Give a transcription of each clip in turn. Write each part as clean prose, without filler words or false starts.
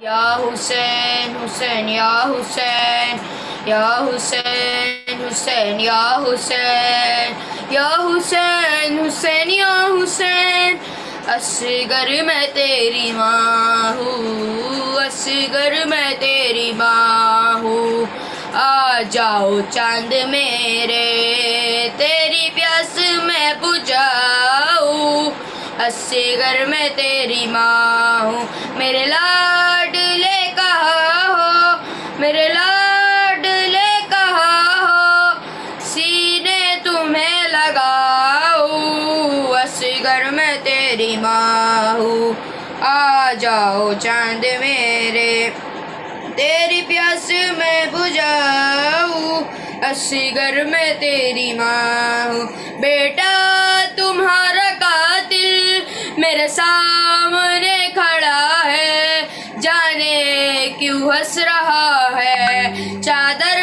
یا حسین حسین یا حسین یا حسین حسین یا حسین یا حسین حسین یا حسین اصغر میں تیری ماں ہوں، اصغر میں تیری ماں ہوں، آ جاؤ چاند میرے تیری پیاس میں بجھاؤں، اصغر میں تیری ماں ہوں، میرے لاڈلے کہاں ہو، میرے لاڈلے کہاں ہو، سینے تمہیں لگاؤں، اصغر میں تیری ماں ہوں، آ جاؤ چاند میرے تیری پیاس میں بجھاؤں، اصغر میں تیری ماں ہوں، بیٹا تمہارا قاتل میرے سامنے کھڑا ہے، جانے کیوں ہنس رہا ہے، چادر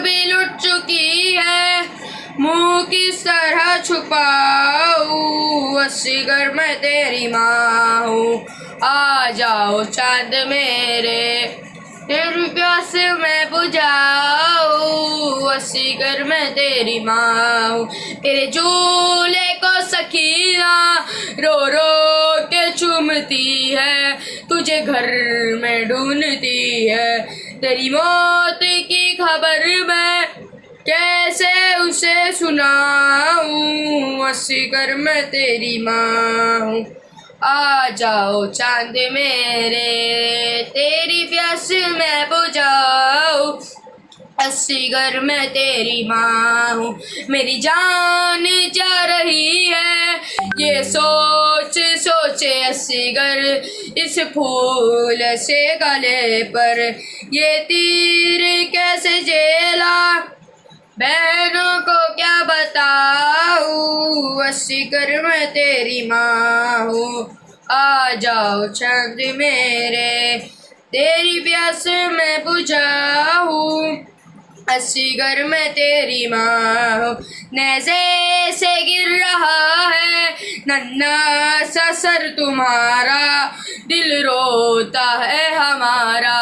بھی لٹ چکی ہے، منہ کس طرح چھپاؤں، اصغر میں تیری ماں ہوں، آ جاؤ چاند میرے تیری پیاس میں بجھاؤں، اصغر میں تیری ماں ہوں، تیرے جھولے کو سکینہ رو رو کے چومتی ہے، تجھے گھر میں ڈھونڈتی ہے، تیری موت کی خبر میں کیسے اسے سناؤں، اصغر میں تیری ماں ہوں، آ جاؤ چاند میرے تیری پیاس میں بجھاؤں، اصغر میں تیری ماں ہوں، میری جان جا رہی ہے یہ سوچ سوچے اصغر، اس پھول سے گلے پر یہ تیر کیسے جیلا، بہنوں کو کیا بتاؤں، اصغر میں تیری ماں ہوں، آ جاؤ چاند میرے تیری پیاس میں بجھاؤں، اصغر میں تیری ماں ہوں، نیزے سے گر رہا ہے ننھا سا سر تمہارا، دل روتا ہے ہمارا،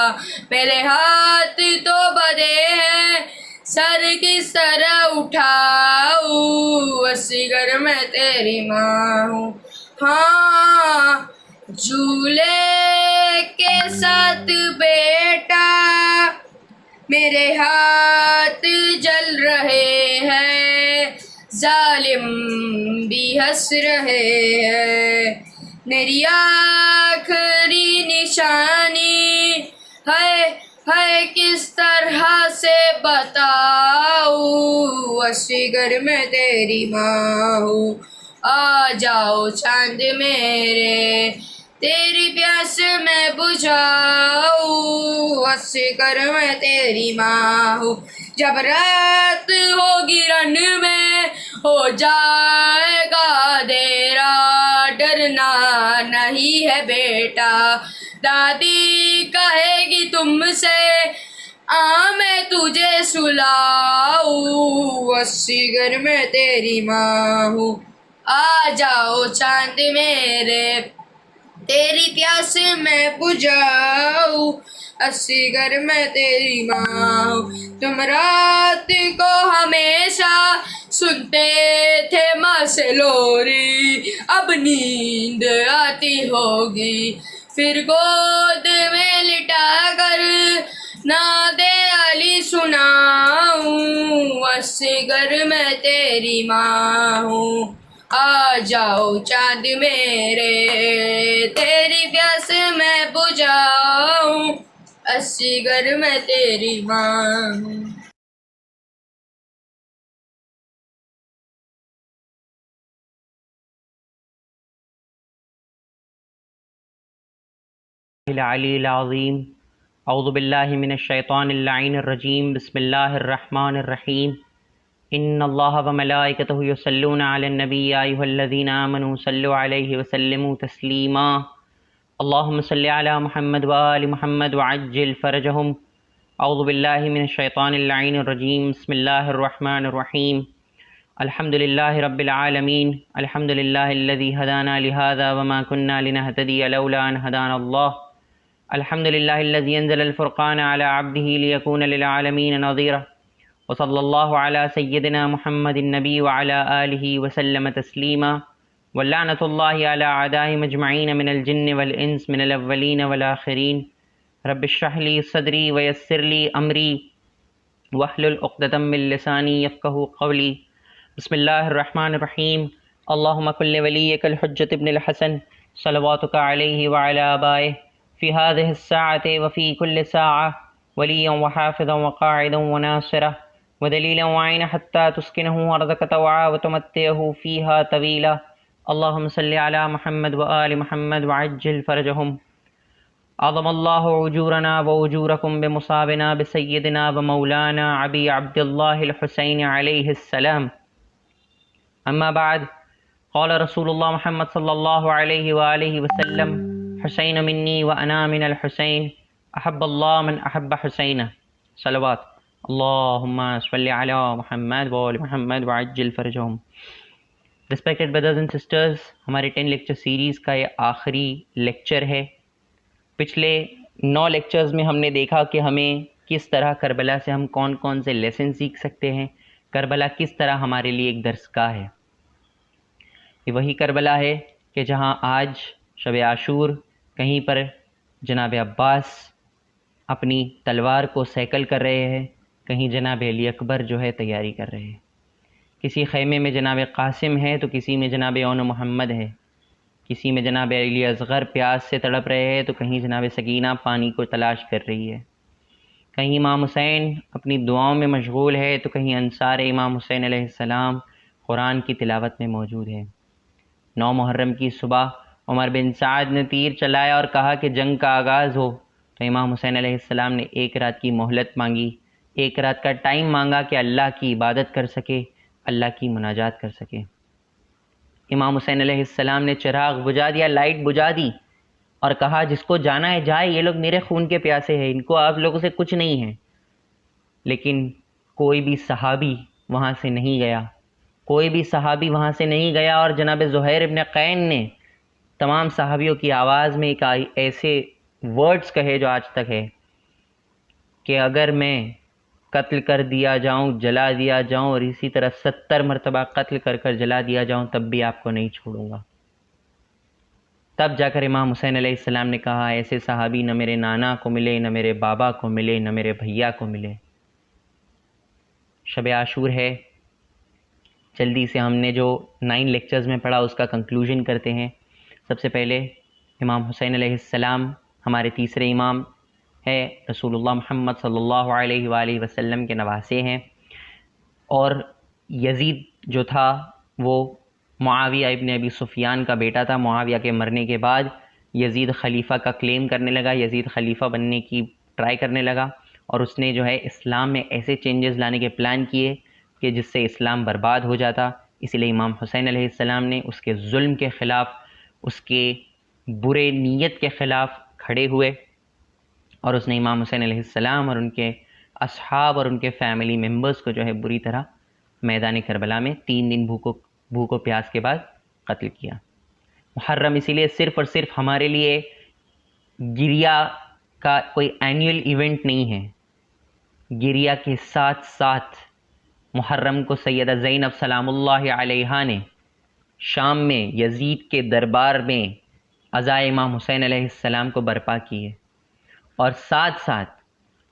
میرے ہاتھ تو بدے ہیں سر کس طرح اٹھاؤں، اصغر میں تیری ماں ہوں، ہاں جھولے کے ساتھ بیٹا میرے ہاتھ جل رہے ہیں، ظالم بھی ہنس رہے ہیں، میری آخری نشانی ہے کس طرح سے بتاؤں، اصغر میں تیری ماں ہوں، آ جاؤ چاند میرے تیری پیاس میں بجھاؤں، اصغر میں تیری ماں ہوں، جب رات ہوگی رن میں ہو جائے گا اندھیرا، ڈرنا نہیں ہے بیٹا، دادی کہے گی تم سے میں تجھے سلاؤں، اصغر میں تیری ماں ہوں، آ جاؤ چاند میرے تیری پیاس میں بجھاؤں، اصغر میں تیری ماں ہوں، تم رات کو ہمیشہ سنتے تھے ماں سے لوری، اب نیند آتی ہوگی پھر گود میں لٹا کر ناد علی سناؤں، اصغر میں تیری ماں ہوں، آ جاؤ چاند میرے تیری پیاس میں بجھاؤں، اصغر میں تیری ماں ہوں۔ العلی العظیم، اعوذ باللہ من الشیطان اللعین الرجیم، بسم اللہ الرحمن الرحیم، ان اللہ وملائکتہ یصلون علی النبی یا ایھا الذین آمنوا صلوا علیہ وسلموا تسلیما، اللہم صل علی محمد وآل محمد وعجل فرجہم، اعوذ باللہ من الشیطان اللعین الرجیم، بسم اللہ الرحمن الرحیم، الحمد للہ رب العالمین، الحمد للہ الذی ہدانا لہذا وما کننا لنہتدی لولا ان ہدانا اللہ، الحمد للہ الذی انزل الفرقان علی عبدہ لیکون للعالمین نذیرا وصلی اللہ علی سیدنا محمد النبی وعلی آلہ وسلم تسلیما ولعنۃ اللہ علی اعدائہم اجمعین من الجن والانس من الاولین والآخرین رب اشرح لی صدری ویسر لی امری واحلل عقدۃ من لسانی یفقہوا قولی بسم اللہ الرحمن الرحیم اللہم کن لولیک الحجۃ ابن الحسن صلواتک علیہ وعلی آبائہ فی هذه الساعة وفی کل ساعة ولیا وحافظا وقاعدا وناصرا ودلیلا وعینا حتی تسکنہ ارضک طوعا وتمتعہ فیہا طویلا اللہم صلی علی محمد وآل محمد وعجل فرجہم عظم اللہ اجورنا واجورکم بمصابنا بسیدنا ومولانا ابی عبد اللہ الحسین علیہ السلام اما بعد قال رسول اللہ محمد صلی اللہ علیہ وآلہ وسلم حسین منی وانا من الحسین احب اللہ من احب حسین صلوات اللہم صلی علی محمد وآل محمد وعجل فرجہم. Respected brothers and sisters, ہمارے 10 لیکچر سیریز کا یہ آخری لیکچر ہے. پچھلے 9 لیکچرز میں ہم نے دیکھا کہ ہمیں کس طرح کربلا سے ہم کون کون سے لیسن سیکھ سکتے ہیں، کربلا کس طرح ہمارے لیے ایک درسگاہ ہے. یہ وہی کربلا ہے کہ جہاں آج شب عاشور کہیں پر جناب عباس اپنی تلوار کو سیکل کر رہے ہیں، کہیں جناب علی اکبر جو ہے تیاری کر رہے ہیں. کسی خیمے میں جناب قاسم ہے تو کسی میں جناب اون محمد ہے، کسی میں جناب علی اصغر پیاس سے تڑپ رہے ہیں تو کہیں جناب سکینہ پانی کو تلاش کر رہی ہے، کہیں امام حسین اپنی دعاؤں میں مشغول ہے تو کہیں انصار امام حسین علیہ السلام قرآن کی تلاوت میں موجود ہے. 9 محرم کی صبح عمر بن سعد نے تیر چلایا اور کہا کہ جنگ کا آغاز ہو، تو امام حسین علیہ السلام نے 1 رات کی مہلت مانگی، 1 رات کا ٹائم مانگا کہ اللہ کی عبادت کر سکے، اللہ کی مناجات کر سکے. امام حسین علیہ السلام نے چراغ بجھا دیا، لائٹ بجھا دی اور کہا جس کو جانا ہے جائے، یہ لوگ میرے خون کے پیاسے ہیں، ان کو آپ لوگوں سے کچھ نہیں ہے. لیکن کوئی بھی صحابی وہاں سے نہیں گیا، کوئی بھی صحابی وہاں سے نہیں گیا. اور جناب زہیر ابن قین نے تمام صحابیوں کی آواز میں ایک ایسے ورڈز کہے جو آج تک ہے کہ اگر میں قتل کر دیا جاؤں، جلا دیا جاؤں اور اسی طرح 70 مرتبہ قتل کر کر جلا دیا جاؤں تب بھی آپ کو نہیں چھوڑوں گا. تب جا کر امام حسین علیہ السلام نے کہا ایسے صحابی نہ میرے نانا کو ملے، نہ میرے بابا کو ملے، نہ میرے بھیا کو ملے. شب عاشور ہے، جلدی سے ہم نے جو 9 لیکچرز میں پڑھا اس کا کنکلوژن کرتے ہیں. سب سے پہلے امام حسین علیہ السلام ہمارے تیسرے امام ہے، رسول اللہ محمد صلی اللہ علیہ وآلہ وسلم کے نواسے ہیں. اور یزید جو تھا وہ معاویہ ابن ابی سفیان کا بیٹا تھا. معاویہ کے مرنے کے بعد یزید خلیفہ کا کلیم کرنے لگا، یزید خلیفہ بننے کی ٹرائی کرنے لگا اور اس نے جو ہے اسلام میں ایسے چینجز لانے کے پلان کیے کہ جس سے اسلام برباد ہو جاتا. اسی لیے امام حسین علیہ السلام نے اس کے ظلم کے خلاف، اس کے برے نیت کے خلاف کھڑے ہوئے اور اس نے امام حسین علیہ السلام اور ان کے اصحاب اور ان کے فیملی ممبرز کو جو ہے بری طرح میدان کربلا میں 3 دن بھوک و پیاس کے بعد قتل کیا. محرم اسی لیے صرف اور صرف ہمارے لیے گریا کا کوئی اینیول ایونٹ نہیں ہے. گریا کے ساتھ ساتھ محرم کو سیدہ زینب سلام اللہ علیہا نے شام میں یزید کے دربار میں عزائے امام حسین علیہ السلام کو برپا کی ہے. اور ساتھ ساتھ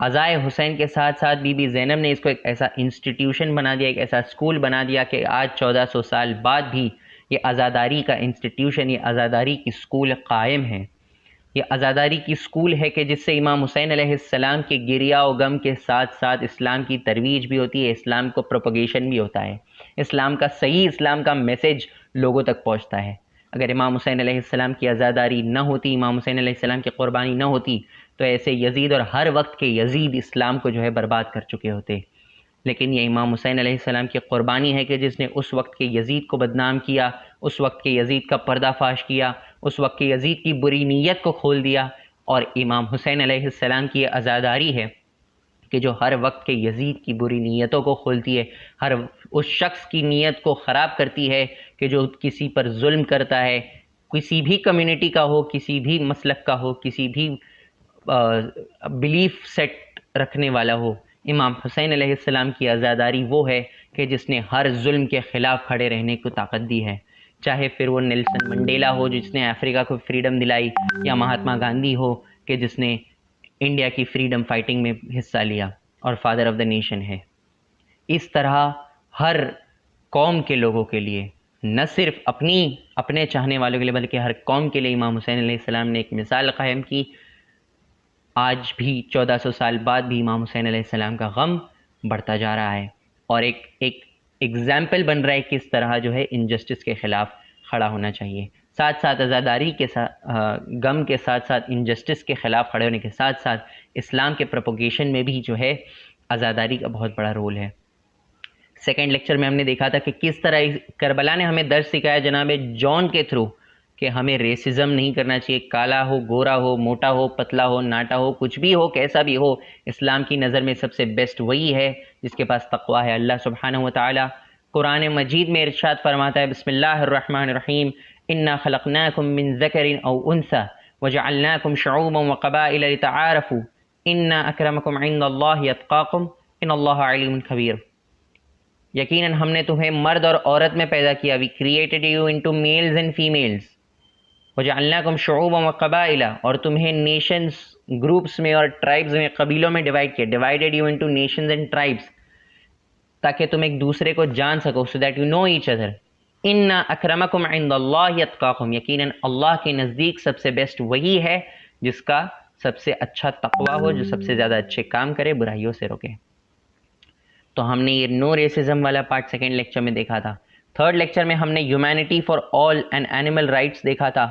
عزائے حسین کے ساتھ ساتھ بی بی زینب نے اس کو ایک ایسا انسٹیٹیوشن بنا دیا، ایک ایسا اسکول بنا دیا کہ آج 1400 سال بعد بھی یہ عزاداری کا انسٹیٹیوشن، یہ عزاداری کی اسکول قائم ہے. یہ عزاداری کی اسکول ہے کہ جس سے امام حسین علیہ السلام کے گریا و غم کے ساتھ ساتھ اسلام کی ترویج بھی ہوتی ہے، اسلام کو پروپگیشن بھی ہوتا ہے، اسلام کا صحیح اسلام کا میسج لوگوں تک پہنچتا ہے. اگر امام حسین علیہ السلام کی عزاداری نہ ہوتی، امام حسین علیہ السلام کی قربانی نہ ہوتی تو ایسے یزید اور ہر وقت کے یزید اسلام کو جو ہے برباد کر چکے ہوتے. لیکن یہ امام حسین علیہ السلام کی قربانی ہے کہ جس نے اس وقت کے یزید کو بدنام کیا، اس وقت کے یزید کا پردہ فاش کیا، اس وقت کے یزید کی بری نیت کو کھول دیا. اور امام حسین علیہ السلام کی یہ عزاداری ہے کہ جو ہر وقت کے یزید کی بری نیتوں کو کھولتی ہے، ہر اس شخص کی نیت کو خراب کرتی ہے کہ جو کسی پر ظلم کرتا ہے، کسی بھی کمیونٹی کا ہو، کسی بھی مسلک کا ہو، کسی بھی بلیف سیٹ رکھنے والا ہو. امام حسین علیہ السلام کی عزاداری وہ ہے کہ جس نے ہر ظلم کے خلاف کھڑے رہنے کو طاقت دی ہے، چاہے پھر وہ نیلسن منڈیلا ہو جس نے افریقہ کو فریڈم دلائی، یا مہاتما گاندھی ہو کہ جس نے انڈیا کی فریڈم فائٹنگ میں حصہ لیا اور فادر آف دا نیشن ہے. اس طرح ہر قوم کے لوگوں کے لیے، نہ صرف اپنے چاہنے والوں کے لیے بلکہ ہر قوم کے لیے امام حسین علیہ السلام نے ایک مثال قائم کی. آج بھی 1400 سال بعد بھی امام حسین علیہ السلام کا غم بڑھتا جا رہا ہے، اور ایک ایگزامپل بن رہا ہے کس طرح جو ہے انجسٹس کے خلاف کھڑا ہونا چاہیے. ساتھ ساتھ عزاداری کے ساتھ غم کے ساتھ ساتھ انجسٹس کے خلاف کھڑے ہونے کے ساتھ ساتھ اسلام کے پروپوگیشن میں بھی جو ہے عزاداری کا بہت بڑا رول ہے. سیکنڈ لیکچر میں ہم نے دیکھا تھا کہ کس طرح کربلا نے ہمیں درس سکھایا جناب جان کے تھرو کہ ہمیں ریسزم نہیں کرنا چاہیے. کالا ہو، گورا ہو، موٹا ہو، پتلا ہو، ناٹا ہو، کچھ بھی ہو، کیسا بھی ہو، اسلام کی نظر میں سب سے بیسٹ وہی ہے جس کے پاس تقویٰ ہے. اللہ سبحانہ و تعالی قرآن مجید میں ارشاد فرماتا ہے، بسم اللہ الرحمن الرحیم، انا خلقناکم من ذکر او انثی وجعلناکم شعوبا وقبائل لتعارفوا ان اکرمکم عند اللہ اتقاکم ان اللہ علیم خبیر. یقیناً ہم نے تمہیں مرد اور عورت میں پیدا کیا. We created you into males and females وجعلناکم شعوبا وقبائل، اور تمہیں نیشنز، گروپس میں اور ٹرائبز میں، قبیلوں میں ڈیوائڈ کیا. Divided you into nations and tribes, تاکہ تم ایک دوسرے کو جان سکو، so that you know each other. ان اکرمکم عند اللہ اتقاکم، یقیناً اللہ کے نزدیک سب سے بیسٹ وہی ہے جس کا سب سے اچھا تقویٰ ہو، جو سب سے زیادہ اچھے کام کرے، برائیوں سے روکے. تو ہم نے یہ نو ریسزم والا پارٹ سیکنڈ لیکچر میں دیکھا تھا. تھرڈ لیکچر میں ہم نے humanity for all and animal rights دیکھا تھا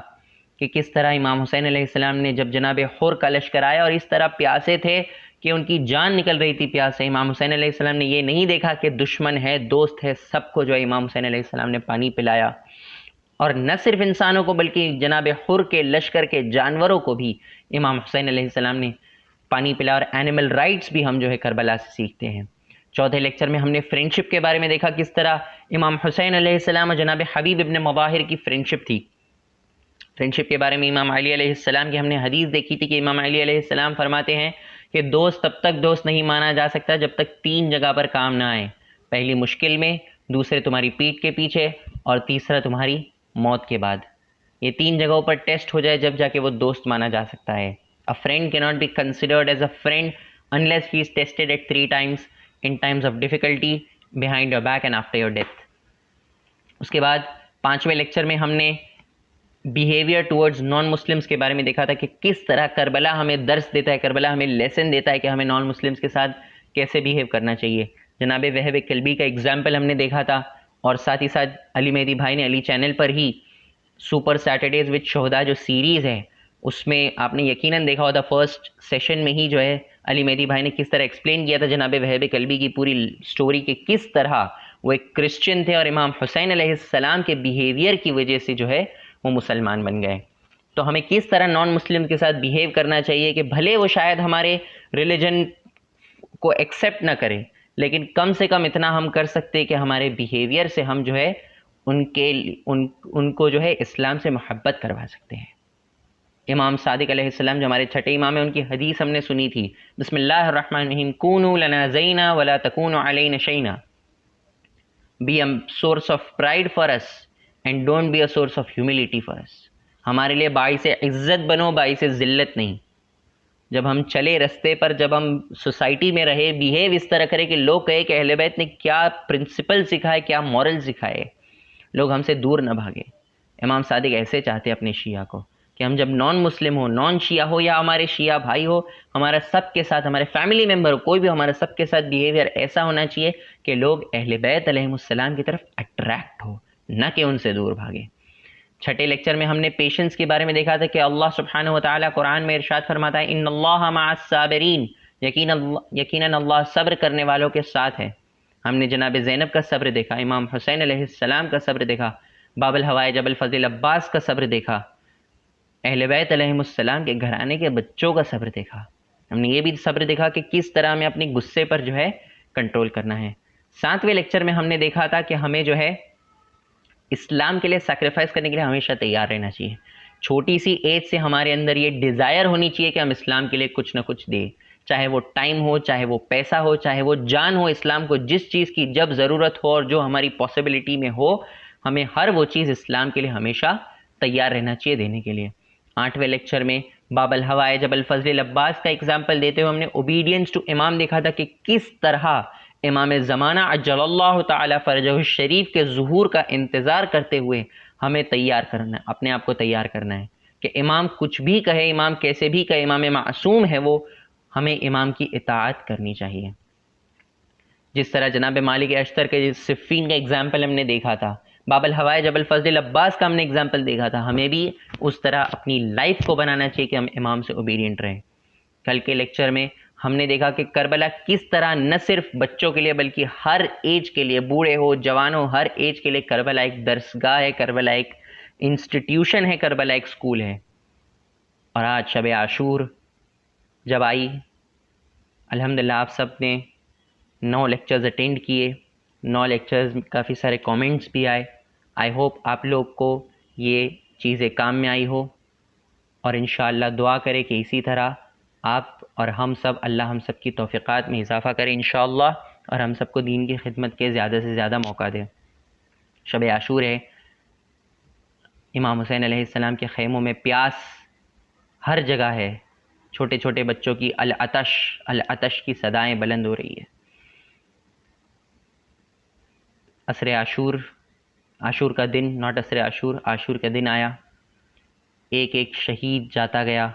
کہ کس طرح امام حسین علیہ السلام نے جب جناب حر کا لشکر آیا اور اس طرح پیاسے تھے کہ ان کی جان نکل رہی تھی پیاس سے، امام حسین علیہ السلام نے یہ نہیں دیکھا کہ دشمن ہے، دوست ہے، سب کو جو ہے امام حسین علیہ السلام نے پانی پلایا. اور نہ صرف انسانوں کو بلکہ جناب حر کے لشکر کے جانوروں کو بھی امام حسین علیہ السلام نے پانی پلایا. اور اینیمل رائٹس بھی ہم جو ہے کربلا سے سیکھتے ہیں. چوتھے لیکچر میں ہم نے فرینڈشپ کے بارے میں دیکھا، کس طرح امام حسین علیہ السلام اور جناب حبیب ابن مظاہر کی فرینڈشپ تھی. فرینڈشپ کے بارے میں امام علی علیہ السلام کی ہم نے حدیث دیکھی تھی کہ امام علی علیہ السلام فرماتے ہیں کہ دوست تب تک دوست نہیں مانا جا سکتا جب تک 3 جگہ پر کام نہ آئے. پہلی مشکل میں، دوسرے تمہاری پیٹھ کے پیچھے، اور تیسرا تمہاری موت کے بعد. یہ 3 جگہوں پر ٹیسٹ ہو جائے جب جا کے وہ دوست مانا جا سکتا ہے. A friend cannot be considered as a friend unless he is tested at 3 times: in times of difficulty, behind your back and after your death. اس کے بعد 5ویں لیکچر میں ہم نے بیہیویئر ٹورڈز نان مسلمس کے بارے میں دیکھا تھا کہ کس طرح کربلا ہمیں درس دیتا ہے، کربلا ہمیں لیسن دیتا ہے کہ ہمیں نان مسلمس کے ساتھ کیسے بیہیو کرنا چاہیے. جناب وہب کلبی کا ایگزامپل ہم نے دیکھا تھا، اور ساتھ ہی ساتھ علی مہدی بھائی نے علی چینل پر ہی سپر سیٹرڈیز وتھ شہداء جو سیریز ہے اس میں آپ نے یقیناً دیکھا ہوتا، فرسٹ سیشن میں ہی جو ہے علی مہدی بھائی نے کس طرح ایکسپلین کیا تھا جناب وہب کلبی کی پوری سٹوری کہ کس طرح وہ ایک کرسچن تھے اور امام حسین علیہ السلام کے بیہیویئر کی وجہ سے جو ہے وہ مسلمان بن گئے. تو ہمیں کس طرح نان مسلم کے ساتھ بیہیو کرنا چاہیے کہ بھلے وہ شاید ہمارے ریلیجن کو ایکسیپٹ نہ کرے، لیکن کم سے کم اتنا ہم کر سکتے کہ ہمارے بیہیویئر سے ہم جو ہے ان کو جو ہے اسلام سے محبت کروا سکتے ہیں. امام صادق علیہ السلام جو ہمارے چھٹے امام ہیں، ان کی حدیث ہم نے سنی تھی، بسم اللہ الرحمن الرحیم، کونوا لنا زینا ولا تکونوا علینا شینا، be a source of pride for us and don't be a source of humility for us. ہمارے لیے باعث عزت بنو، باعث ذلت نہیں. جب ہم چلے رستے پر، جب ہم سوسائٹی میں رہے، بیہیو اس طرح کرے کہ لوگ کہے کہ اہل بیت نے کیا پرنسپل سکھائے، کیا مورل سکھائے، لوگ ہم سے دور نہ بھاگے. امام صادق ایسے چاہتے اپنے شیعہ کو کہ ہم جب نان مسلم ہو، نان شیعہ ہو یا ہمارے شیعہ بھائی ہو، ہمارا سب کے ساتھ، ہمارے فیملی ممبر ہو، کوئی بھی ہمارا سب کے ساتھ بیہیویئر ایسا ہونا چاہیے کہ لوگ اہل بیت علیہم السلام کی طرف اٹریکٹ ہو، نہ کہ ان سے دور بھاگے. چھٹے لیکچر میں ہم نے پیشنس کے بارے میں دیکھا تھا کہ اللہ سبحانہ و تعالیٰ قرآن میں ارشاد فرماتا ہے، ان اللہ مع الصابرین، یقیناً اللہ صبر کرنے والوں کے ساتھ ہے. ہم نے جناب زینب کا صبر دیکھا، امام حسین علیہ السلام کا صبر دیکھا، باب الہوائے جبل فضل عباس کا صبر دیکھا، اہل بیت علیہم السلام کے گھرانے کے بچوں کا صبر دیکھا. ہم نے یہ بھی صبر دیکھا کہ کس طرح ہمیں اپنے غصے پر جو ہے کنٹرول کرنا ہے. 7ویں لیکچر میں ہم نے دیکھا تھا کہ ہمیں جو ہے اسلام کے لیے سیکریفائس کرنے کے لیے ہمیشہ تیار رہنا چاہیے. چھوٹی سی ایج سے ہمارے اندر یہ ڈیزائر ہونی چاہیے کہ ہم اسلام کے لیے کچھ نہ کچھ دیں، چاہے وہ ٹائم ہو، چاہے وہ پیسہ ہو، چاہے وہ جان ہو. اسلام کو جس چیز کی جب ضرورت ہو اور جو ہماری پاسبلٹی میں ہو، ہمیں ہر وہ چیز اسلام کے لیے ہمیشہ تیار رہنا چاہیے دینے کے لیے. 8ویں لیکچر میں باب الہوائے جب الفضل العباس کا ایگزامپل دیتے ہوئے ہم نے اوبیڈینس ٹو امام دیکھا تھا کہ کس طرح امام زمانہ عجل اللہ تعالی فرجہ الشریف کے ظہور کا انتظار کرتے ہوئے ہمیں تیار کرنا ہے، اپنے آپ کو تیار کرنا ہے کہ امام کچھ بھی کہے، امام کیسے بھی کہے، امام معصوم ہے وہ، ہمیں امام کی اطاعت کرنی چاہیے. جس طرح جناب مالک اشتر کے صفین کا ایگزامپل ہم نے دیکھا تھا، باب الہوائے جب الفضل العباس کا ہم نے ایگزامپل دیکھا تھا، ہمیں بھی اس طرح اپنی لائف کو بنانا چاہیے کہ ہم امام سے اوبیڈینٹ رہیں. کل کے لیکچر میں ہم نے دیکھا کہ کربلا کس طرح نہ صرف بچوں کے لیے بلکہ ہر ایج کے لیے، بوڑھے ہو جوان ہو، ہر ایج کے لیے کربلا ایک درسگاہ ہے، کربلا ایک انسٹیٹیوشن ہے، کربلا ایک سکول ہے. اور آج شب عاشور جب آئی، الحمدللہ آپ سب نے 9 لیکچرز اٹینڈ کیے، 9 لیکچرز کافی سارے کامنٹس بھی آئے. آئی ہوپ آپ لوگ کو یہ چیزیں کام میں آئی ہو، اور انشاءاللہ دعا کرے کہ اسی طرح آپ اور ہم سب، اللہ ہم سب کی توفیقات میں اضافہ کرے انشاءاللہ، اور ہم سب کو دین کی خدمت کے زیادہ سے زیادہ موقع دے. شب عاشور ہے، امام حسین علیہ السلام کے خیموں میں پیاس ہر جگہ ہے، چھوٹے چھوٹے بچوں کی العطش العطش کی صدائیں بلند ہو رہی ہے. عصر عاشور، عاشور کا دن، ناٹ عصر عاشور، عاشور کا دن آیا، ایک ایک شہید جاتا گیا،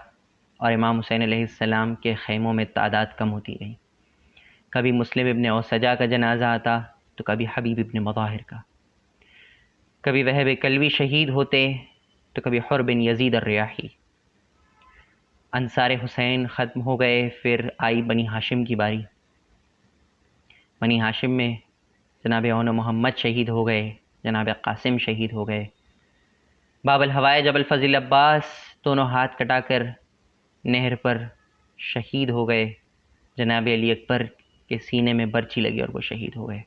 اور امام حسین علیہ السلام کے خیموں میں تعداد کم ہوتی گئی. کبھی مسلم ابن اوسجا کا جنازہ آتا تو کبھی حبیب ابن مظاہر کا، کبھی وہب کلوی شہید ہوتے تو کبھی حر بن یزید الریاحی. انصار حسین ختم ہو گئے، پھر آئی بنی ہاشم کی باری. بنی ہاشم میں جناب اون محمد شہید ہو گئے، جناب قاسم شہید ہو گئے. باب الہوائے جب الفضل عباس دونوں ہاتھ کٹا کر نہر پر شہید ہو گئے، جناب علی اکبر کے سینے میں برچی لگی اور وہ شہید ہو گئے.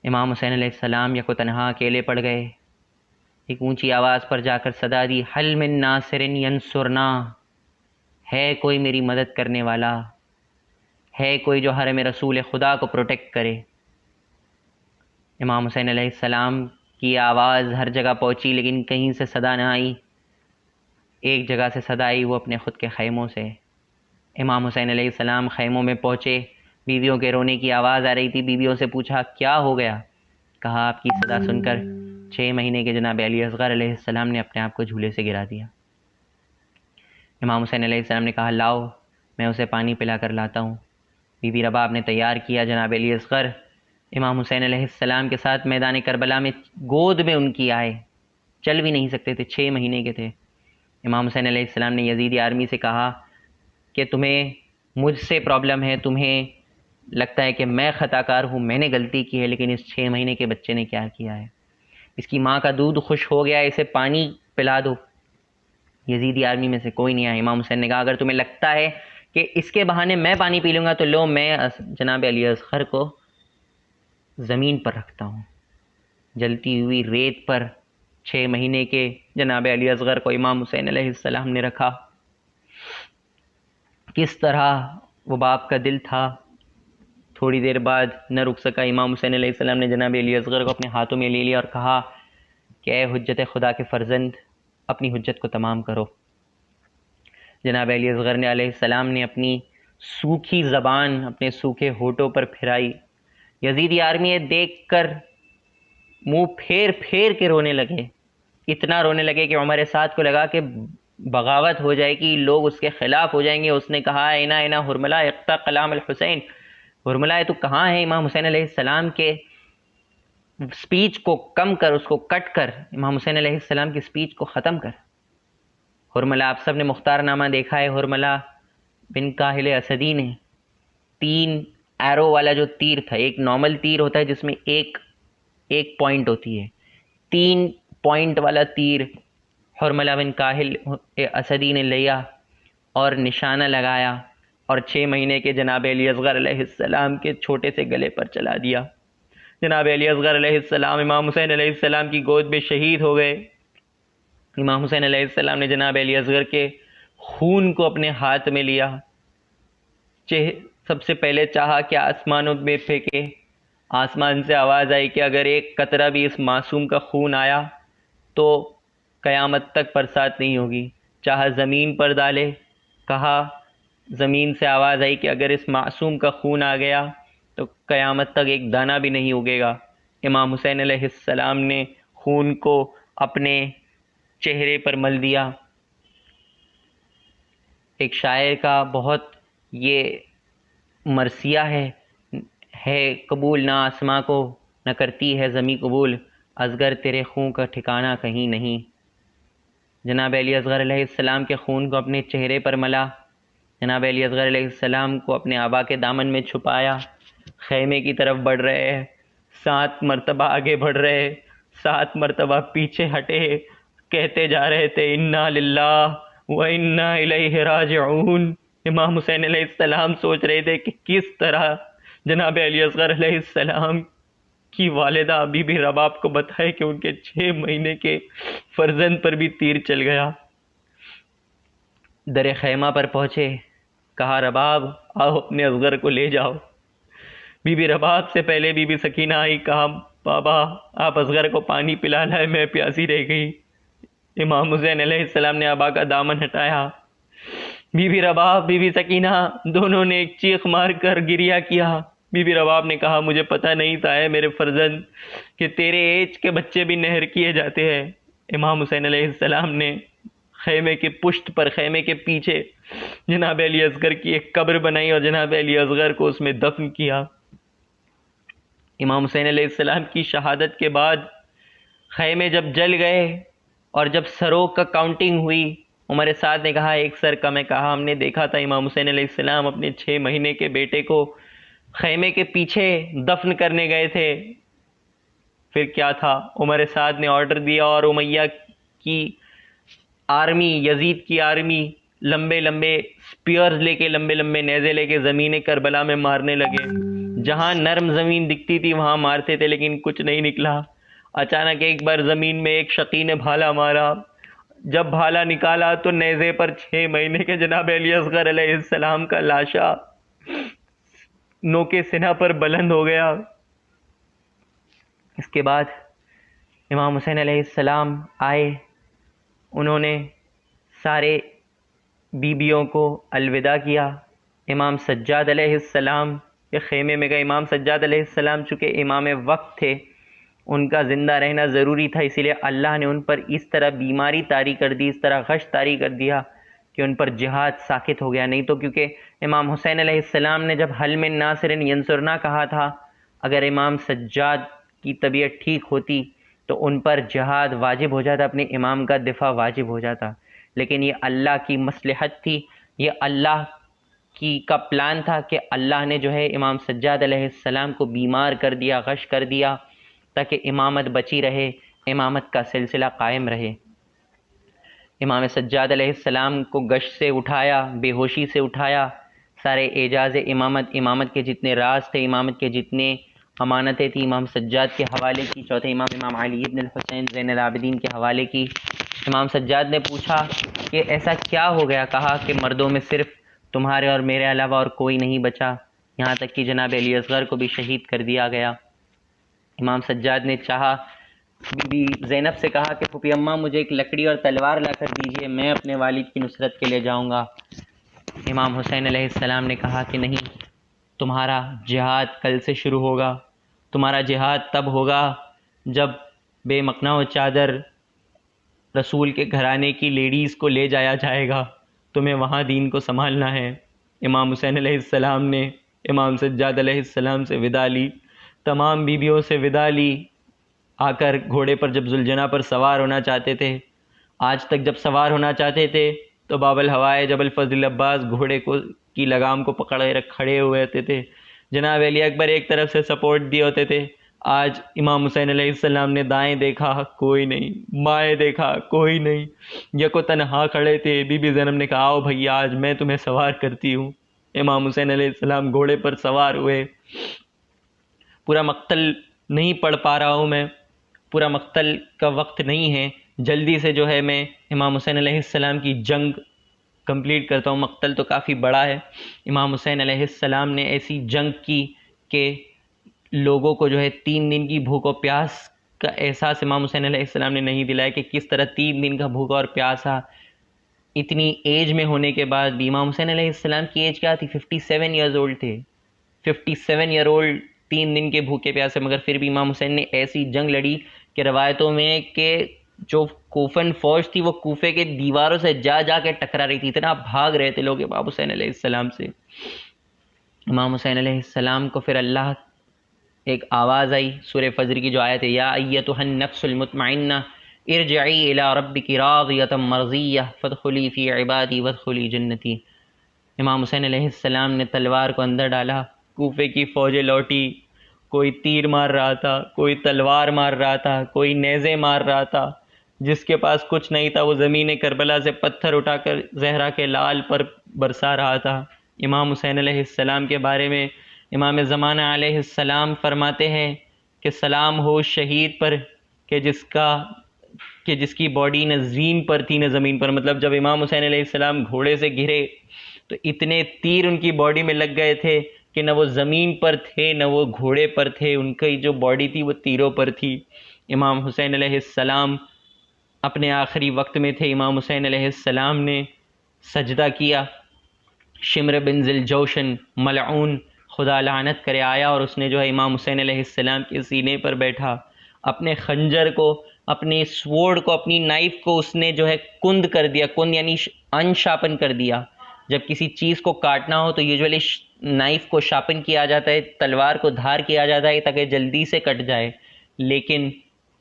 امام حسین علیہ السلام یک و تنہا اکیلے پڑ گئے. ایک اونچی آواز پر جا کر صدا دی، حل من ناصر ینصرنا، ہے کوئی میری مدد کرنے والا، ہے کوئی جو حرم رسول خدا کو پروٹیکٹ کرے. امام حسین علیہ السلام کی آواز ہر جگہ پہنچی لیکن کہیں سے صدا نہ آئی. ایک جگہ سے صدا آئی، وہ اپنے خود کے خیموں سے. امام حسین علیہ السلام خیموں میں پہنچے، بیویوں کے رونے کی آواز آ رہی تھی. بیویوں سے پوچھا کیا ہو گیا؟ کہا آپ کی صدا سن کر 6 مہینے کے جناب علی اصغر علیہ السلام نے اپنے آپ کو جھولے سے گرا دیا. امام حسین علیہ السلام نے کہا لاؤ میں اسے پانی پلا کر لاتا ہوں. بی بی رباب نے تیار کیا جناب علی اصغر امام حسین علیہ السلام کے ساتھ میدان کربلا میں گود میں ان کی آئے، چل بھی نہیں سکتے تھے، 6 مہینے کے تھے. امام حسین علیہ السلام نے یزیدی آرمی سے کہا کہ تمہیں مجھ سے پرابلم ہے، تمہیں لگتا ہے کہ میں خطا کار ہوں، میں نے غلطی کی ہے، لیکن اس 6 مہینے کے بچے نے کیا کیا ہے؟ اس کی ماں کا دودھ خشک ہو گیا، اسے پانی پلا دو. یزیدی آرمی میں سے کوئی نہیں آیا. امام حسین نے کہا اگر تمہیں لگتا ہے کہ اس کے بہانے میں پانی پی لوں گا تو لو، میں جناب علی اصغر کو زمین پر رکھتا ہوں. جلتی ہوئی ریت پر 6 مہینے کے جناب علی اصغر کو امام حسین علیہ السلام نے رکھا. کس طرح وہ باپ کا دل تھا. تھوڑی دیر بعد نہ رک سکا، امام حسین علیہ السلام نے جناب علی اصغر کو اپنے ہاتھوں میں لے لیا اور کہا کہ اے حجت خدا کے فرزند، اپنی حجت کو تمام کرو. جناب علی اصغر نے علیہ السلام نے اپنی سوکھی زبان اپنے سوکھے ہونٹوں پر پھرائی. یزیدی آرمی یہ دیکھ کر منہ پھیر پھیر کے رونے لگے. اتنا رونے لگے کہ عمر سعد کو لگا کہ بغاوت ہو جائے گی، لوگ اس کے خلاف ہو جائیں گے. اس نے کہا اینا اینا حرملہ اقتا کلام الحسین، حرملہ تو کہاں ہے؟ امام حسین علیہ السلام کے سپیچ کو کم کر، اس کو کٹ کر، امام حسین علیہ السلام کی سپیچ کو ختم کر. حرملہ آپ سب نے مختار نامہ دیکھا ہے، حرملہ بن کاہل اسدی نے 3 ایرو والا جو تیر تھا، ایک نارمل تیر ہوتا ہے جس میں ایک پوائنٹ ہوتی ہے، 3 پوائنٹ والا تیر حرملہ بن کاہل اسدی نے لیا اور نشانہ لگایا اور 6 مہینے کے جناب علی اصغر علیہ السلام کے چھوٹے سے گلے پر چلا دیا. جناب علی اصغر علیہ السلام امام حسین علیہ السلام کی گود میں شہید ہو گئے. امام حسین علیہ السلام نے جناب علی اصغر کے خون کو اپنے ہاتھ میں لیا، سب سے پہلے چاہا کہ آسمانوں میں پھینکے، آسمان سے آواز آئی کہ اگر ایک قطرہ بھی اس معصوم کا خون آیا تو قیامت تک برسات نہیں ہوگی۔ چاہا زمین پر ڈالے، کہا زمین سے آواز آئی کہ اگر اس معصوم کا خون آ گیا تو قیامت تک ایک دانہ بھی نہیں اگے گا۔ امام حسین علیہ السلام نے خون کو اپنے چہرے پر مل دیا۔ ایک شاعر کا بہت یہ مرثیہ ہے قبول نہ آسماں کو، نہ کرتی ہے زمیں قبول، اصغر تیرے خون کا ٹھکانہ کہیں نہیں۔ جناب علی اصغر علیہ السلام کے خون کو اپنے چہرے پر ملا، جناب علی اصغر علیہ السلام کو اپنے آبا کے دامن میں چھپایا، خیمے کی طرف بڑھ رہے، 7 مرتبہ آگے بڑھ رہے، 7 مرتبہ پیچھے ہٹے، کہتے جا رہے تھے انا للہ و انا الیہ راجعون۔ امام حسین علیہ السلام سوچ رہے تھے کہ کس طرح جناب علی اصغر علیہ السلام کی والدہ بی بی رباب کو بتائے کہ ان کے 6 مہینے کے فرزند پر بھی تیر چل گیا۔ در خیمہ پر پہنچے، کہا رباب آؤ اپنے اصغر کو لے جاؤ۔ بی بی رباب سے پہلے بی بی سکینہ آئی، کہا بابا آپ اصغر کو پانی پلا لائے، میں پیاسی رہ گئی۔ امام حسین علیہ السلام نے آبا کا دامن ہٹایا، بی بی رباب بی بی سکینہ دونوں نے ایک چیخ مار کر گریہ کیا۔ بی بی رباب نے کہا مجھے پتہ نہیں تھا اے میرے فرزند کہ تیرے ایج کے بچے بھی نہر کیے جاتے ہیں۔ امام حسین علیہ السلام نے خیمے کے پشت پر، خیمے کے پیچھے جناب علی اصغر کی ایک قبر بنائی اور جناب علی اصغر کو اس میں دفن کیا۔ امام حسین علیہ السلام کی شہادت کے بعد خیمے جب جل گئے اور جب سروں کا کاؤنٹنگ ہوئی، عمر سعد نے کہا ایک سر کم ہے، کہا ہم نے دیکھا تھا امام حسین علیہ السلام اپنے 6 مہینے کے بیٹے کو خیمے کے پیچھے دفن کرنے گئے تھے۔ پھر کیا تھا، عمر سعد نے آرڈر دیا اور امیہ کی آرمی، یزید کی آرمی لمبے لمبے سپیئرز لے کے، لمبے لمبے نیزے لے کے زمین کربلا میں مارنے لگے۔ جہاں نرم زمین دکھتی تھی وہاں مارتے تھے لیکن کچھ نہیں نکلا۔ اچانک ایک بار زمین میں ایک شقی نے بھالا مارا، جب بھالا نکالا تو نیزے پر 6 مہینے کے جناب علی اصغر علیہ السلام کا لاشا نوکے سینہ پر بلند ہو گیا۔ اس کے بعد امام حسین علیہ السلام آئے، انہوں نے سارے بیبیوں کو الوداع کیا۔ امام سجاد علیہ السلام کے خیمے میں گئے۔ امام سجاد علیہ السلام چونکہ امام وقت تھے، ان کا زندہ رہنا ضروری تھا، اسی لیے اللہ نے ان پر اس طرح بیماری طاری کر دی، اس طرح غش طاری کر دیا کہ ان پر جہاد ساکت ہو گیا۔ نہیں تو کیونکہ امام حسین علیہ السلام نے جب حل من ناصر ینصرنا کہا تھا، اگر امام سجاد کی طبیعت ٹھیک ہوتی تو ان پر جہاد واجب ہو جاتا، اپنے امام کا دفاع واجب ہو جاتا، لیکن یہ اللہ کی مصلحت تھی، یہ اللہ کا پلان تھا کہ اللہ نے جو ہے امام سجاد علیہ السلام کو بیمار کر دیا، غش کر دیا، تاکہ امامت بچی رہے، امامت کا سلسلہ قائم رہے۔ امام سجاد علیہ السلام کو غش سے اٹھایا، بے ہوشی سے اٹھایا، سارے اعجاز امامت کے جتنے راز تھے، امامت کے جتنے امانتیں تھیں امام سجاد کے حوالے کی، چوتھے امام علی ابن الحسین زین العابدین کے حوالے کی۔ امام سجاد نے پوچھا کہ ایسا کیا ہو گیا؟ کہا کہ مردوں میں صرف تمہارے اور میرے علاوہ اور کوئی نہیں بچا، یہاں تک کہ جناب علی اصغر کو بھی شہید کر دیا گیا۔ امام سجاد نے چاہا، بی بی زینب سے کہا کہ پھوپھی اماں مجھے ایک لکڑی اور تلوار لا کر دیجئے، میں اپنے والد کی نصرت کے لیے جاؤں گا۔ امام حسین علیہ السلام نے کہا کہ نہیں، تمہارا جہاد کل سے شروع ہوگا، تمہارا جہاد تب ہوگا جب بے مقنع و چادر رسول کے گھرانے کی لیڈیز کو لے جایا جائے گا، تمہیں وہاں دین کو سنبھالنا ہے۔ امام حسین علیہ السلام نے امام سجاد علیہ السلام سے ودا لی، تمام بیویوں سے ودا لی، آ کر گھوڑے پر جب ذوالجناح پر سوار ہونا چاہتے تھے، آج تک جب سوار ہونا چاہتے تھے تو باب الہوائے جبل فضل عباس گھوڑے کی لگام کو پکڑے کھڑے ہوئے ہوتے تھے، جناب علی اکبر ایک طرف سے سپورٹ دیے ہوتے تھے۔ آج امام حسین علیہ السلام نے دائیں دیکھا کوئی نہیں، بائیں دیکھا کوئی نہیں، یکو تنہا کھڑے تھے۔ بی بی زینب نے کہا آؤ بھیا آج میں تمہیں سوار کرتی ہوں۔ امام حسین علیہ السلام گھوڑے پر سوار ہوئے۔ پورا مقتل نہیں پڑھ پا رہا ہوں میں، پورا مقتل کا وقت نہیں ہے، جلدی سے جو ہے میں امام حسین علیہ السلام کی جنگ کمپلیٹ کرتا ہوں. مقتل تو کافی بڑا ہے. امام حسین علیہ السلام نے ایسی جنگ کی کہ لوگوں کو جو ہے 3 دن کی بھوک و پیاس کا احساس امام حسین علیہ السلام نے نہیں دلایا کہ کس طرح 3 دن کا بھوکا اور پیاسا اتنی ایج میں ہونے کے بعد بھی. امام حسین علیہ السلام کی ایج کیا تھی؟ 57 ایئرز اولڈ تھے. 57 ایئر اولڈ 3 دن کے بھوکے پیاسے، مگر پھر بھی امام حسین نے ایسی جنگ لڑی کہ روایتوں میں کہ جو کوفن فوج تھی وہ کوفے کے دیواروں سے جا جا کے ٹکرا رہی تھی، اتنا بھاگ رہے تھے لوگ امام حسین علیہ السلام سے. امام حسین علیہ السلام کو پھر اللہ ایک آواز آئی سورہ فجر کی جو آیت ہے، یا ایتھا النفس المطمئنہ ارجعی الی ربک راضیۃ مرضیہ فادخلی فی عبادی وادخلی جنتی. امام حسین علیہ السلام نے تلوار کو اندر ڈالا، کوفے کی فوجیں لوٹی، کوئی تیر مار رہا تھا، کوئی تلوار مار رہا تھا، کوئی نیزے مار رہا تھا. جس کے پاس کچھ نہیں تھا وہ زمین کربلا سے پتھر اٹھا کر زہرا کے لال پر برسا رہا تھا. امام حسین علیہ السلام کے بارے میں امام زمانہ علیہ السلام فرماتے ہیں کہ سلام ہو شہید پر کہ جس کی باڈی نہ زین پر تھی نہ زمین پر. مطلب جب امام حسین علیہ السلام گھوڑے سے گرے تو اتنے تیر ان کی باڈی میں لگ گئے تھے کہ نہ وہ زمین پر تھے نہ وہ گھوڑے پر تھے، ان کی جو باڈی تھی وہ تیروں پر تھی. امام حسین علیہ السلام اپنے آخری وقت میں تھے. امام حسین علیہ السلام نے سجدہ کیا. شمر بن ذی الجوشن ملعون، خدا لعنت کرے، آیا اور اس نے جو ہے امام حسین علیہ السلام کے سینے پر بیٹھا. اپنے خنجر کو، اپنے سوورڈ کو، اپنی نائف کو اس نے جو ہے کند کر دیا. کند یعنی ان شاپن کر دیا. جب کسی چیز کو کاٹنا ہو تو یوزولی نائف کو شاپن کیا جاتا ہے، تلوار کو دھار کیا جاتا ہے تاکہ جلدی سے کٹ جائے. لیکن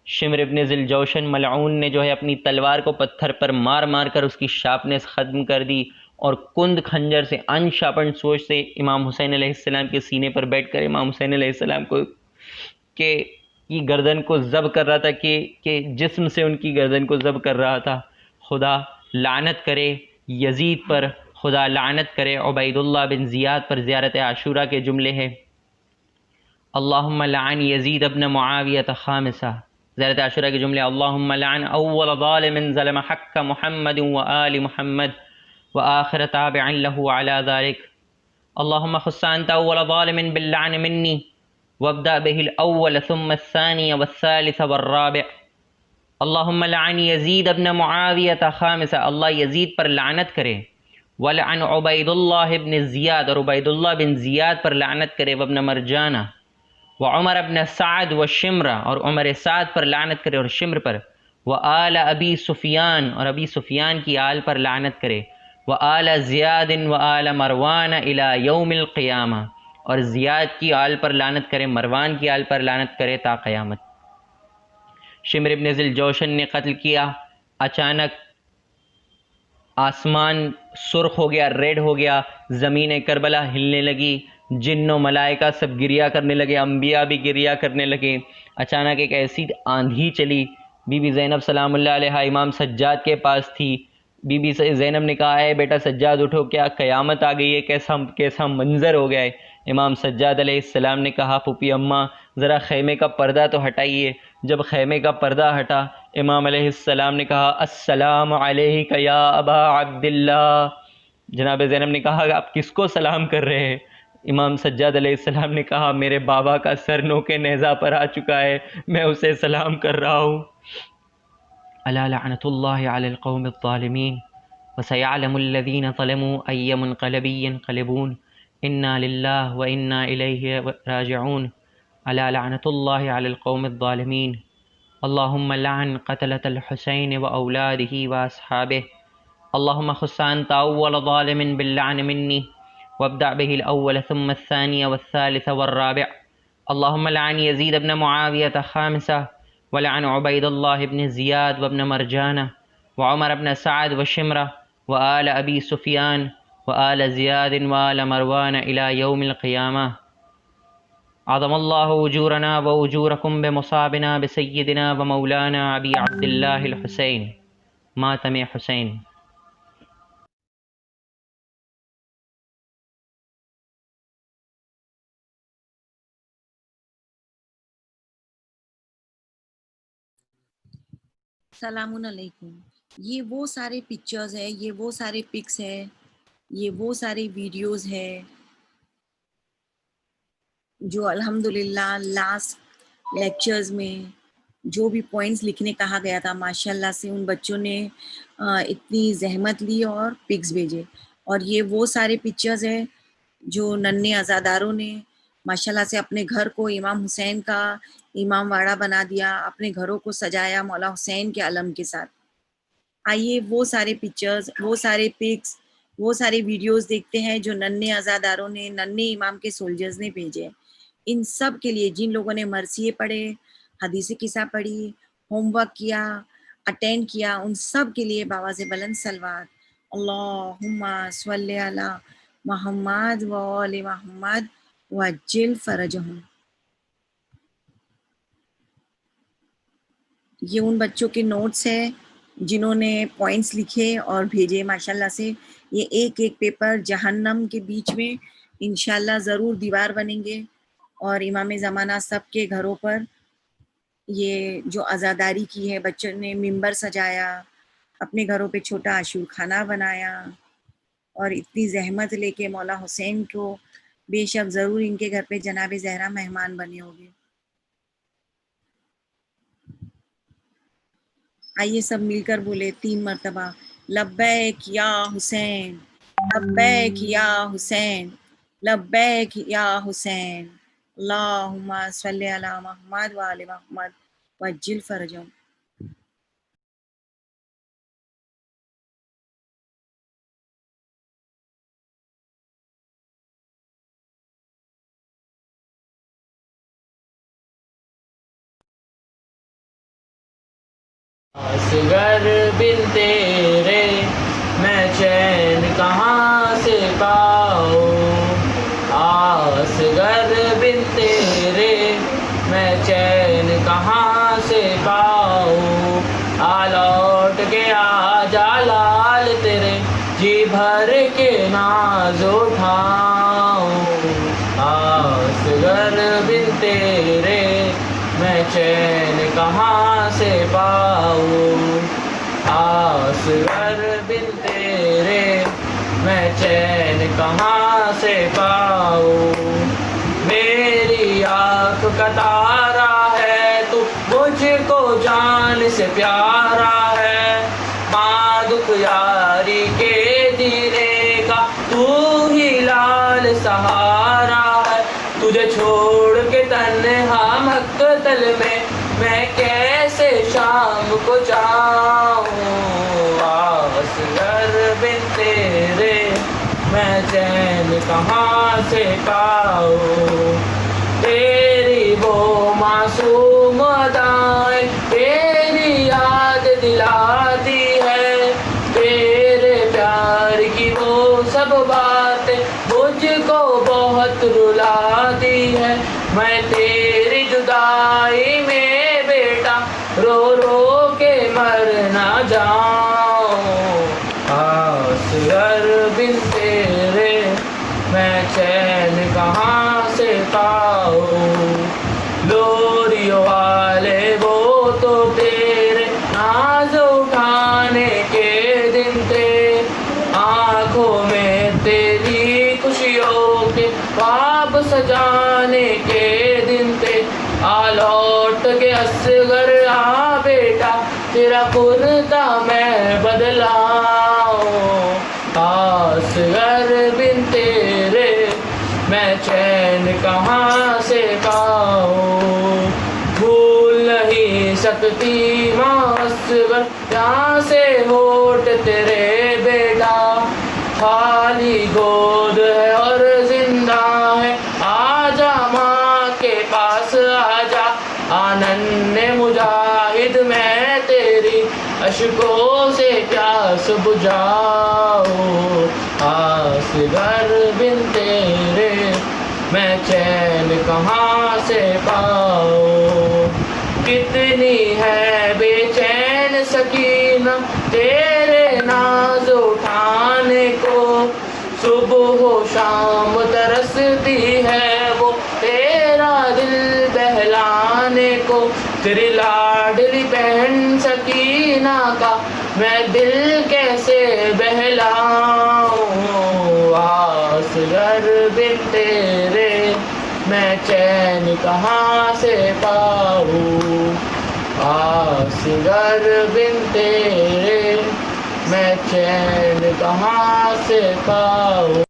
شمر ابن ذی الجوشن ملعون نے جو ہے اپنی تلوار کو پتھر پر مار مار کر اس کی شارپنیس ختم کر دی اور کند خنجر سے ان شارپن سوچ سے امام حسین علیہ السلام کے سینے پر بیٹھ کر امام حسین علیہ السلام کو کی گردن کو ضبط کر رہا تھا کہ جسم سے ان کی گردن کو ضبط کر رہا تھا. خدا لعنت کرے یزید پر، خدا لعنت کرے عبید اللہ بن زیاد پر. زیارت عاشورہ کے جملے ہیں، اللہم لعن یزید ابن معاویہ خامسہ. زیارت عاشورہ کے جملے، اللہم لعن اول ظالم ظلم حق محمد و آل محمد و آخر تابع له على ذلك. اللہم خص انت اول ظالم باللعن منی وابدأ به الاول ثم الثاني والثالث والرابع. اللہم لعن یزید ابن معاویہ خامسہ، اللہ یزید پر لعنت کرے. ولعن عبید اللہ ابن زیاد، اور عبید اللہ بن زیاد پر لعنت کرے. وابن مرجانہ وعمر ابن سعد وشمرہ، اور عمر سعد پر لعنت کرے اور شمر پر. وآل ابی سفیان، اور ابی سفیان کی آل پر لعنت کرے. وآل زیاد وآل مروان الی یوم القیامہ، اور زیاد کی آل پر لعنت کرے، مروان کی آل پر لعنت کرے تا قیامت. شمر ابن ذی الجوشن نے قتل کیا. اچانک آسمان سرخ ہو گیا، ریڈ ہو گیا، زمین کربلا ہلنے لگی، جن و ملائکہ سب گریا کرنے لگے، انبیاء بھی گریا کرنے لگے. اچانک ایک ایسی آندھی چلی. بی بی زینب سلام اللہ علیہا امام سجاد کے پاس تھی. بی بی زینب نے کہا، اے بیٹا سجاد اٹھو، کیا قیامت آ گئی ہے، کیسا منظر ہو گیا ہے. امام سجاد علیہ السلام نے کہا، پھوپھی اماں ذرا خیمے کا پردہ تو ہٹائیے. جب خیمے کا پردہ ہٹا، امام علیہ السلام نے کہا، السلام علیک یا ابا عبداللہ. جناب زینب نے کہا، آپ کس کو سلام کر رہے ہیں؟ امام سجاد علیہ السلام نے کہا، میرے بابا کا سر نوکے نیزہ پر آ چکا ہے، میں اسے سلام کر رہا ہوں. الا لعنت اللہ علی القوم الظالمین وسیعلم الذین ظلموا ای منقلب ینقلبون انا للہ وانا الیہ راجعون. الا لعنت اللہ علی القوم الظالمین. اللہم لعن قتلة الحسین واولادہ واصحابہ. اللہم خص انت اول ظالم باللعن منی وابدع به الاول ثم الثانی والثالث والرابع. اللہم لعن یزید ابن معاویہ خامسہ ولعن عبید اللہ ابن زیاد وابن مرجانہ وعمر ابن سعد وشمرہ وآل ابی سفیان وآل زیاد وآل مروان الى یوم القیامہ. عظم اللہ اجورنا و اجورکم بمصابنا بسیدنا و مولانا ابی عبداللہ الحسین. ماتم حسین. سلام علیکم. یہ وہ سارے پکچرز ہے، یہ وہ سارے پکس ہے، یہ وہ سارے ویڈیوز ہے جو الحمدللہ لاسٹ لیکچرز میں جو بھی پوائنٹس لکھنے کہا گیا تھا، ماشاءاللہ سے ان بچوں نے اتنی زحمت لی اور پکس بھیجے. اور یہ وہ سارے پکچرز ہیں جو ننھے عزاداروں نے ماشاءاللہ سے اپنے گھر کو امام حسین کا امام واڑہ بنا دیا، اپنے گھروں کو سجایا مولا حسین کے علم کے ساتھ. آئیے وہ سارے پکچرز، وہ سارے پکس، وہ سارے ویڈیوز دیکھتے ہیں جو ننھے عزاداروں نے، ننھے امام کے سولجرز نے بھیجے. ان سب کے لیے جن لوگوں نے مرثیے پڑھے، حدیث قصہ پڑھی، ہوم ورک کیا، اٹینڈ کیا، ان سب کے لیے باواز بلند صلوات. اللہم صلی علی محمد و آل محمد وعجل فرجہم. یہ ان بچوں کے نوٹس ہیں جنہوں نے پوائنٹس لکھے اور بھیجے ماشاءاللہ سے. یہ ایک ایک پیپر جہنم کے بیچ میں انشاءاللہ ضرور دیوار بنیں گے، اور امام زمانہ سب کے گھروں پر یہ جو عزاداری کی ہے، بچوں نے ممبر سجایا، اپنے گھروں پہ چھوٹا عاشور خانہ بنایا، اور اتنی زحمت لے کے مولا حسین کو بے شک ضرور ان کے گھر پہ جناب زہرا مہمان بنے ہوگے. آئیے سب مل کر بولے 3 مرتبہ، لبیک یا حسین، لبیک یا حسین، لبیک یا حسین. اللہم صلی علی محمد و آل محمد وعجل فرجہم. اصغر بن تیرے میں چین کہاں سے پاؤں، اصغر بن تیرے میں چین کہاں سے پاؤں. آ لوٹ کے آ جا لال تیرے جی بھر کے ناز اٹھاؤں. اصغر بن تیرے میں چین کہاں سے پاؤں، اصغر بن تیرے میں چین کہاں سے پاؤں. میری آنکھ کا تارا ہے تو مجھ کو جان سے پیارا ہے، ماں دکھ یاری کے جینے کا تو ہی لال سہارا ہے. تجھے چھوڑ کے تنہا مقتل میں کیسے شام کو جاؤں. اصغر بن تیرے میں چین کہاں سے پاؤں. تیری وہ معصوم ادائیں تیری یاد دلاتی ہے، تیرے پیار کی وہ سب باتیں مجھ کو بہت رلاتی ہے. میں تیری جدائی میں بیٹا رو رو کے مر نہ جاؤں. اصغر بن تیرے میں چین کہاں سے پاؤں. لوریوں والے وہ تو تیرے ناز اٹھانے کے دن تھے، آنکھوں میں تیری خوشیوں کے خواب سجانے کے دن تھے. آ لوٹ کے اصغر آ بیٹا تیرا کرتا میں بدلاؤں. اصغر بن تیرے میں چین کہاں سے پاؤں. بھول نہیں سکتی ماں اصغر یہاں سے ہوٹ تیرے بیٹا، خالی گود ہے اور زندہ ہے، آجا ماں کے پاس آجا. آنن مجاہد میں تیری اشکوں سے پیاس بجھاؤں. اصغر بن تیرے میں چین کہاں سے پاؤں. کتنی ہے بے چین سکینہ تیرے ناز اٹھانے کو، صبح و شام ترستی ہے وہ تیرا دل بہلانے کو. تیری لاڈلی بہن سکی آشنا کا میں دل کیسے بہلاؤں، اصغر بن تیرے میں چین کہاں سے پاؤں، اصغر بن تیرے میں چین کہاں سے پاؤں۔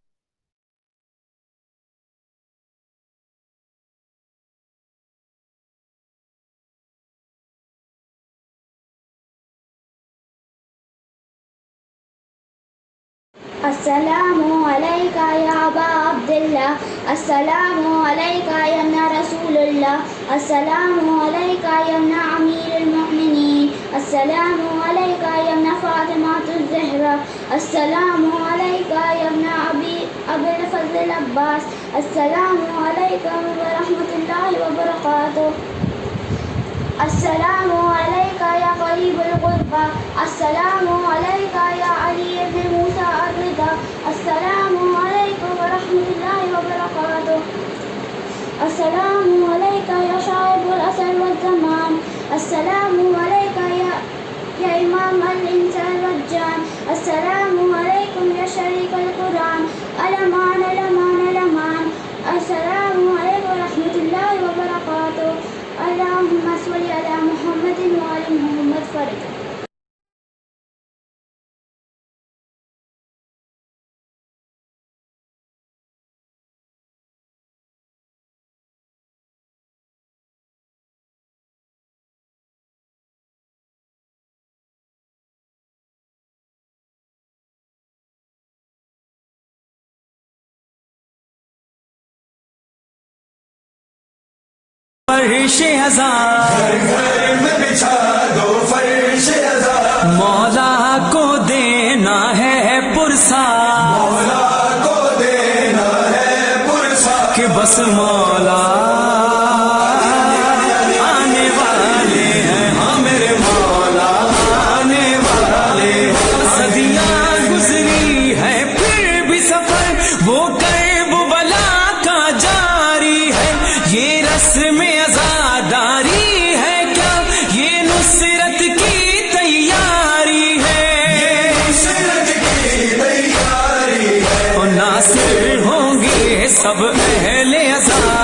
السلام عليك يا أبا عبد الله، السلام عليك يا ابن رسول الله، السلام عليك يا ابن أمير المؤمنين، السلام عليك يا ابن فاطمة الزهراء، السلام عليك يا ابن أبي الفضل العباس، السلام عليكم ورحمة الله وبركاته، السلام عليك يا قريب القربى، السلام عليك يا علي بن موسى الرضا، السلام عليكم ورحمة الله وبركاته، السلام عليك يا شاعر الأسر والزمان، السلام عليك يا إمام الإنس والجان، السلام عليكم يا شريك القرآن، الأمان الأمان الأمان، السلام عليكم ورحمة الله وبركاته، اللهم صل على محمد وعلى محمد فرجا۔ فرش ہزار گھر میں بچھا دو فرش ہزار، مولا کو دینا ہے پرسا، مولا کو دینا ہے پرسا، کہ بس مولا آنے والے ہیں، ہاں میرے مولا آنے والے، صدیاں گزری ہے پھر بھی سفر وہ کرب بلا کا جاری ہے، یہ رسم عزاداری ہے کیا، یہ نصرت کی تیاری ہے، نصرت کی تیاری ہے، اور ناصر ہوں گے سب اہل عزا